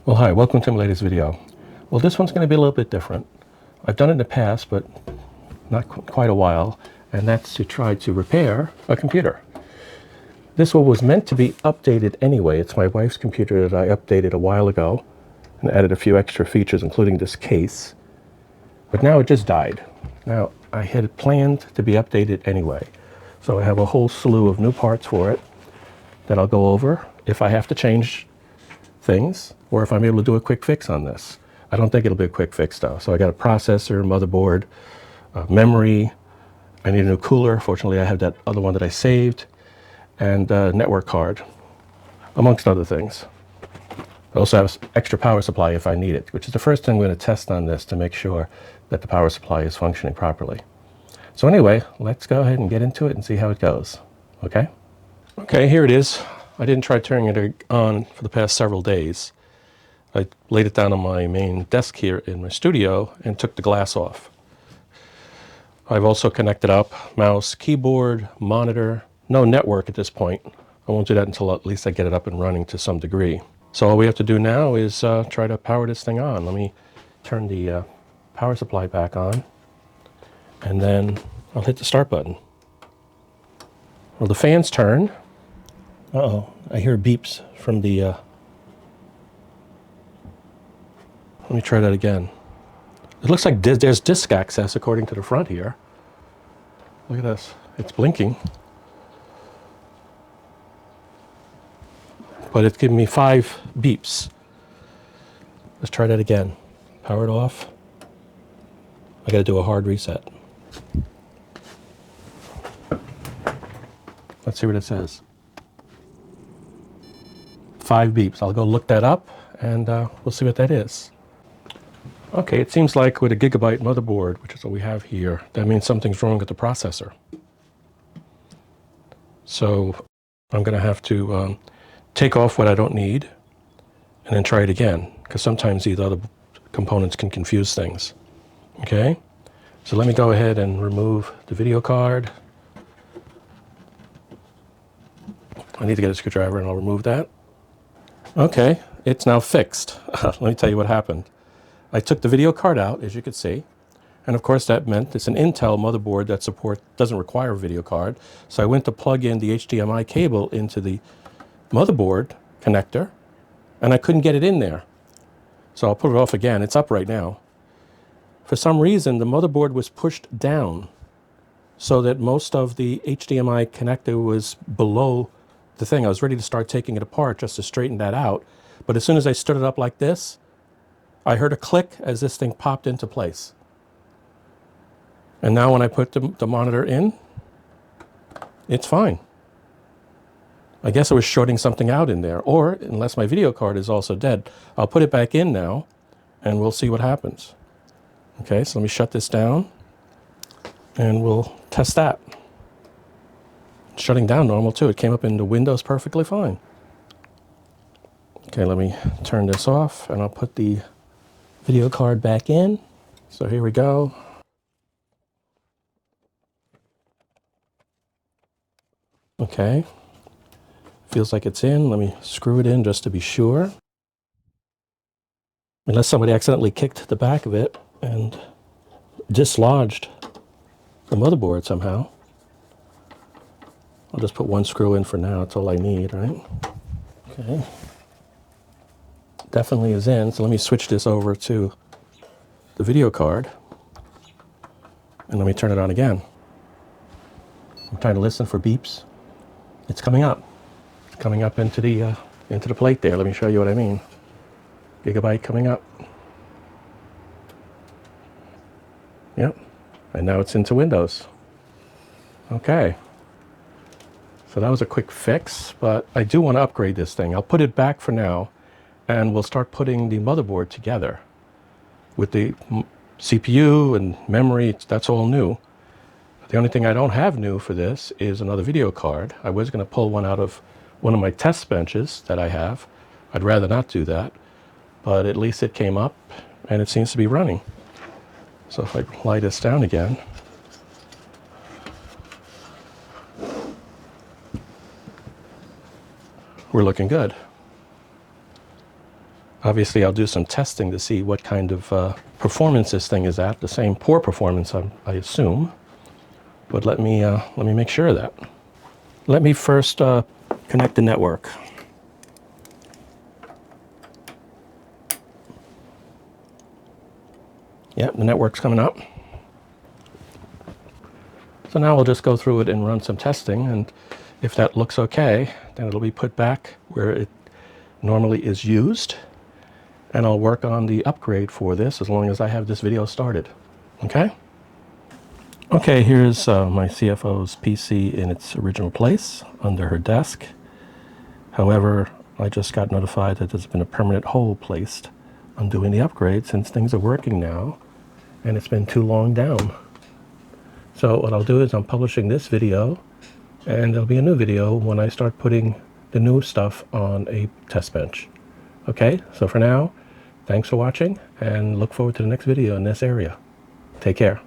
Well, hi, welcome to my latest video. Well, this one's going to be a little bit different. I've done it in the past, but not quite a while, and that's to try to repair a computer. This one was meant to be updated anyway. It's my wife's computer that I updated a while ago and added a few extra features, including this case. But now it just died. Now, I had it planned to be updated anyway, so I have a whole slew of new parts for it that I'll go over if I have to change things, or if I'm able to do a quick fix on this. I don't think it'll be a quick fix though. So I got a processor, motherboard, memory. I need a new cooler. Fortunately, I have that other one that I saved, and a network card, amongst other things. I also have extra power supply if I need it, which is the first thing I'm going to test on this to make sure that the power supply is functioning properly. So anyway, let's go ahead and get into it and see how it goes. Okay? Okay, here it is. I didn't try turning it on for the past several days. I laid it down on my main desk here in my studio and took the glass off. I've also connected up mouse, keyboard, monitor. No network at this point. I won't do that until at least I get it up and running to some degree. So all we have to do now is try to power this thing on. Let me turn the power supply back on, and then I'll hit the start button. Well, the fans turn. Uh-oh, I hear beeps from the... Let me try that again. It looks like there's disk access according to the front here. Look at this, it's blinking. But it's giving me 5 beeps. Let's try that again. Power it off. I gotta do a hard reset. Let's see what it says. 5 beeps. I'll go look that up and we'll see what that is. Okay, it seems like with a gigabyte motherboard, which is what we have here, that means something's wrong with the processor. So I'm going to have to take off what I don't need and then try it again, because sometimes these other components can confuse things. Okay, so let me go ahead and remove the video card. I need to get a screwdriver and I'll remove that. Okay, it's now fixed. Let me tell you what happened. I took the video card out, as you can see, and of course that meant it's an Intel motherboard that doesn't require a video card. So I went to plug in the HDMI cable into the motherboard connector, and I couldn't get it in there. So I'll put it off again. It's up right now. For some reason, the motherboard was pushed down so that most of the HDMI connector was below the thing. I was ready to start taking it apart just to straighten that out. But as soon as I stood it up like this, I heard a click as this thing popped into place. And now when I put the monitor in, it's fine. I guess I was shorting something out in there, or unless my video card is also dead. I'll put it back in now and we'll see what happens. Okay, so let me shut this down and we'll test that. Shutting down normal too. It came up in the Windows perfectly fine. Okay, let me turn this off and I'll put the video card back in. So here we go. Okay, feels like it's in. Let me screw it in just to be sure. Unless somebody accidentally kicked the back of it and dislodged the motherboard somehow. I'll just put one screw in for now. That's all I need, right? Okay. Definitely is in. So let me switch this over to the video card. And let me turn it on again. I'm trying to listen for beeps. It's coming up. It's coming up into the plate there. Let me show you what I mean. Gigabyte coming up. Yep. And now it's into Windows. Okay. So that was a quick fix, but I do want to upgrade this thing. I'll put it back for now, and we'll start putting the motherboard together with the CPU and memory. That's all new. The only thing I don't have new for this is another video card. I was going to pull one out of one of my test benches that I have. I'd rather not do that, but at least it came up and it seems to be running. So if I lie this down again, we're looking good. Obviously, I'll do some testing to see what kind of performance this thing is at. The same poor performance, I assume. But let me make sure of that. Let me first connect the network. Yep, the network's coming up. So now we'll just go through it and run some testing, and if that looks okay, then it'll be put back where it normally is used, and I'll work on the upgrade for this as long as I have this video started. Okay? Okay, here's my CFO's PC in its original place under her desk. However, I just got notified that there's been a permanent hold placed on doing the upgrade since things are working now and it's been too long down. So what I'll do is I'm publishing this video, and there'll be a new video when I start putting the new stuff on a test bench. Okay, so for now, thanks for watching and look forward to the next video in this area. Take care.